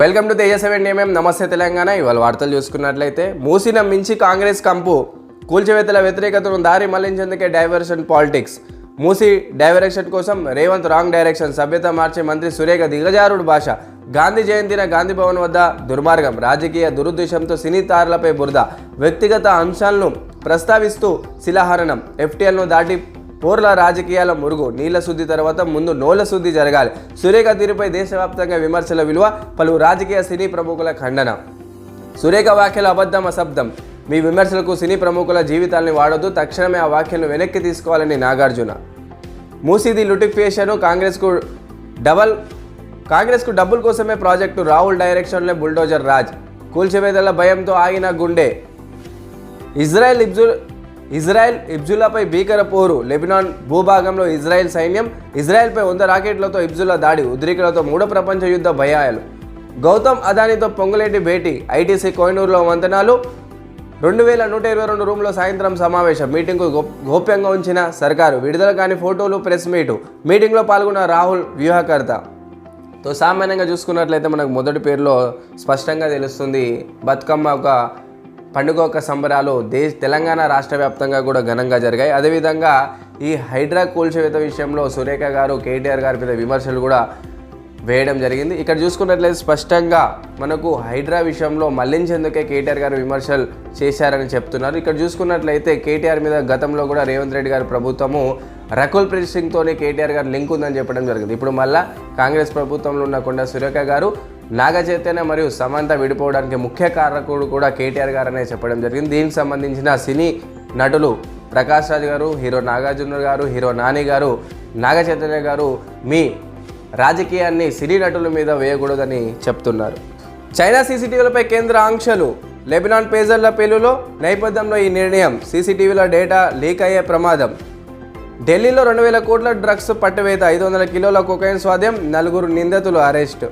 Welcome to తేజ7 నమస్తే తెలంగాణ. ఇవాళ వార్తలు చూసుకున్నట్లయితే మూసిని మించి కాంగ్రెస్ కంపు, కూల్చివేతల వ్యతిరేకతను దారి మళ్లించేందుకే డైవర్షన్ పాలిటిక్స్. మూసి డైరెక్షన్ కోసం రేవంత్ రాంగ్ డైరెక్షన్, సభ్యత మార్చే మంత్రి సురేఖ దిగజారుడు భాష, గాంధీ జయంతిన గాంధీ భవన్ వద్ద దుర్మార్గం, రాజకీయ దురుద్దేశంతో సినీ తారలపై బురద, వ్యక్తిగత అంశాలను ప్రస్తావిస్తూ శిలాహరణం, ఎఫ్టీఎల్ను దాటి పోర్ల రాజకీయాల మురుగు, నీళ్ల శుద్ధి తర్వాత ముందు నోళ్ల శుద్ధి జరగాలి. సురేఖ తీరుపై దేశవ్యాప్తంగా విమర్శల విలువ, పలు రాజకీయ సినీ ప్రముఖుల ఖండన. సురేఖ వ్యాఖ్యల అబద్ధం అశబ్దం, మీ విమర్శలకు సినీ ప్రముఖుల జీవితాల్ని వాడొద్దు, తక్షణమే ఆ వ్యాఖ్యలను వెనక్కి తీసుకోవాలని నాగార్జున. మూసీది లుటిఫికేషన్, కాంగ్రెస్కు డబ్బుల కోసమే ప్రాజెక్టు, రాహుల్ డైరెక్షన్లో బుల్డోజర్ రాజ్, కూల్చివేతల భయంతో ఆగిన గుండె, ఇజ్రాయెల్ ఇబ్జుల్లాపై భీకర పోరు, లెబనాన్ భూభాగంలో ఇజ్రాయెల్ సైన్యం, ఇజ్రాయెల్పై 100 రాకెట్లతో ఇబ్జుల్లా దాడి, ఉద్రిక్తలతో మూడో ప్రపంచ యుద్ధ భయాలు, గౌతమ్ అదానీతో పొంగులేటి భేటీ, ఐటీసీ కోహినూరులో వంతనాలు, 2122 రూమ్లో సాయంత్రం సమావేశం, మీటింగ్కు గోప్యంగా ఉంచిన సర్కారు, విడుదల కాని ఫోటోలు, ప్రెస్ మీటింగ్లో పాల్గొన్న రాహుల్ వ్యూహకర్త. సామాన్యంగా చూసుకున్నట్లయితే మనకు మొదటి పేరులో స్పష్టంగా తెలుస్తుంది బతుకమ్మ ఒక పండుగ యొక్క సంబరాలు తెలంగాణ రాష్ట్ర వ్యాప్తంగా కూడా ఘనంగా జరిగాయి. అదేవిధంగా ఈ హైడ్రా కూల్చివేత విషయంలో సురేఖ గారు కేటీఆర్ గారి మీద విమర్శలు కూడా వేయడం జరిగింది. ఇక్కడ చూసుకున్నట్లయితే స్పష్టంగా మనకు హైడ్రా విషయంలో మళ్లించేందుకే కేటీఆర్ గారు విమర్శలు చేశారని చెప్తున్నారు. ఇక్కడ చూసుకున్నట్లయితే కేటీఆర్ మీద గతంలో కూడా రేవంత్ రెడ్డి గారి ప్రభుత్వము రకుల్ ప్రీత్ సింగ్తోనే కేటీఆర్ గారు లింక్ ఉందని చెప్పడం జరిగింది. ఇప్పుడు మళ్ళా కాంగ్రెస్ ప్రభుత్వంలో ఉన్న కొండ సురేఖ గారు నాగ చైతన్య మరియు సమంత విడిపోవడానికి ముఖ్య కారకుడు కూడా కేటీఆర్ గారు అనే చెప్పడం జరిగింది. దీనికి సంబంధించిన సినీ నటులు ప్రకాష్ రాజ్ గారు, హీరో నాగార్జున గారు, హీరో నాని గారు, నాగ చైతన్య గారు మీ రాజకీయాన్ని సినీ నటుల మీద వేయకూడదని చెప్తున్నారు. చైనా సీసీటీవీలపై కేంద్ర ఆంక్షలు, లెబనాన్ పేజర్ల పేలులో నేపథ్యంలో ఈ నిర్ణయం, సీసీటీవీల డేటా లీక్ అయ్యే ప్రమాదం, ఢిల్లీలో 2000 కోట్ల డ్రగ్స్ పట్టువేత, 500 కిలోల కొకైన్ స్వాధీనం, 4 నిందితులు అరెస్ట్.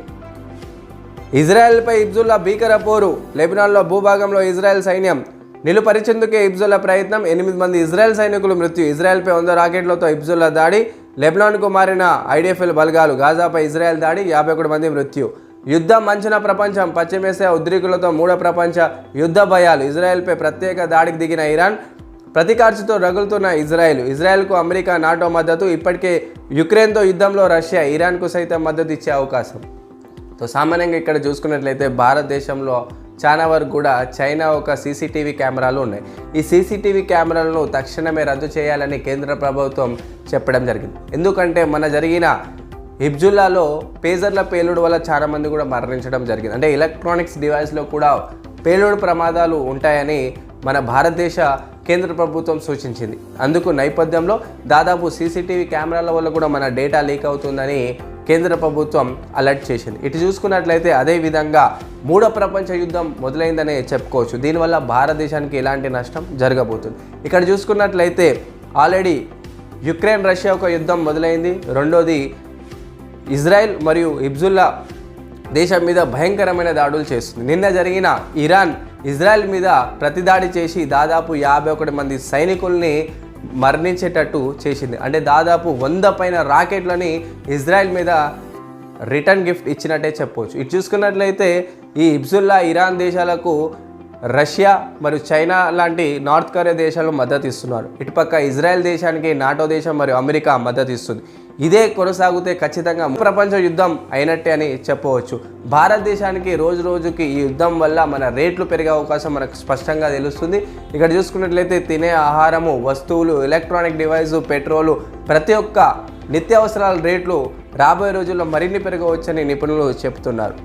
ఇజ్రాయెల్పై ఇబ్జుల్లా భీకర పోరు, లెబనాన్లో భూభాగంలో ఇజ్రాయెల్ సైన్యం నిలుపరిచేందుకే ఇబ్జుల్లా ప్రయత్నం, 8 మంది ఇజ్రాయెల్ సైనికులు మృత్యు, ఇజ్రాయెల్పై 100 రాకెట్లతో ఇబ్జుల్లా దాడి, లెబనాన్కు మారిన ఐడిఎఫ్ఎల్ బలగాలు, గాజాపై ఇజ్రాయెల్ దాడి, 51 మంది మృత్యు. యుద్ధం మంచిన ప్రపంచం, పశ్చిమేసియా ఉద్రిక్తులతో మూడో ప్రపంచ యుద్ధ భయాలు, ఇజ్రాయెల్పై ప్రత్యేక దాడికి దిగిన ఇరాన్, ప్రతికార్చుతో రగులుతున్న ఇజ్రాయెల్కు అమెరికా నాటో మద్దతు, ఇప్పటికే యుక్రెయిన్తో యుద్ధంలో రష్యా, ఇరాన్కు సైతం మద్దతు ఇచ్చే అవకాశం. సామాన్యంగా ఇక్కడ చూసుకున్నట్లయితే భారతదేశంలో చాలా వరకు కూడా చైనా ఒక సీసీటీవీ కెమెరాలు ఉన్నాయి. ఈ సీసీటీవీ కెమెరాలను తక్షణమే రద్దు చేయాలని కేంద్ర ప్రభుత్వం చెప్పడం జరిగింది. ఎందుకంటే మన జరిగిన హిబ్జుల్లాలో పేజర్ల పేలుడు వల్ల చాలామంది కూడా మరణించడం జరిగింది. అంటే ఎలక్ట్రానిక్స్ డివైస్లో కూడా పేలుడు ప్రమాదాలు ఉంటాయని మన భారతదేశ కేంద్ర ప్రభుత్వం సూచించింది. అందుకు నేపథ్యంలో దాదాపు సీసీటీవీ కెమెరాల వల్ల కూడా మన డేటా లీక్ అవుతుందని కేంద్ర ప్రభుత్వం అలర్ట్ చేసింది. ఇటు చూసుకున్నట్లయితే అదేవిధంగా మూడో ప్రపంచ యుద్ధం మొదలైందనే చెప్పుకోవచ్చు. దీనివల్ల భారతదేశానికి ఎలాంటి నష్టం జరగబోతుంది. ఇక్కడ చూసుకున్నట్లయితే ఆల్రెడీ యుక్రెయిన్ రష్యా ఒక యుద్ధం మొదలైంది. రెండోది ఇజ్రాయెల్ మరియు హిజ్బుల్లా దేశం మీద భయంకరమైన దాడులు చేస్తుంది. నిన్న జరిగిన ఇరాన్ ఇజ్రాయెల్ మీద ప్రతిదాడి చేసి దాదాపు 51 మంది సైనికుల్ని మరణించేటట్టు చేసింది. అంటే దాదాపు 100 పైన రాకెట్లని ఇజ్రాయెల్ మీద రిటర్న్ గిఫ్ట్ ఇచ్చినట్టే చెప్పవచ్చు. ఇది చూసుకున్నట్లయితే ఈ హిజ్బుల్లా ఇరాన్ దేశాలకు రష్యా మరియు చైనా లాంటి నార్త్ కొరియా దేశాలు మద్దతు ఇస్తున్నారు. ఇటుపక్క ఇజ్రాయెల్ దేశానికి నాటో దేశం మరియు అమెరికా మద్దతు ఇస్తుంది. ఇదే కొనసాగితే ఖచ్చితంగా ప్రపంచ యుద్ధం అయినట్టే అని చెప్పవచ్చు. భారతదేశానికి రోజు రోజుకి ఈ యుద్ధం వల్ల మన రేట్లు పెరిగే అవకాశం మనకు స్పష్టంగా తెలుస్తుంది. ఇక్కడ చూసుకున్నట్లయితే తినే ఆహారము, వస్తువులు, ఎలక్ట్రానిక్ డివైజు, పెట్రోలు, ప్రతి ఒక్క నిత్యావసరాల రేట్లు రాబోయే రోజుల్లో మరిన్ని పెరగవచ్చని నిపుణులు చెప్తున్నారు.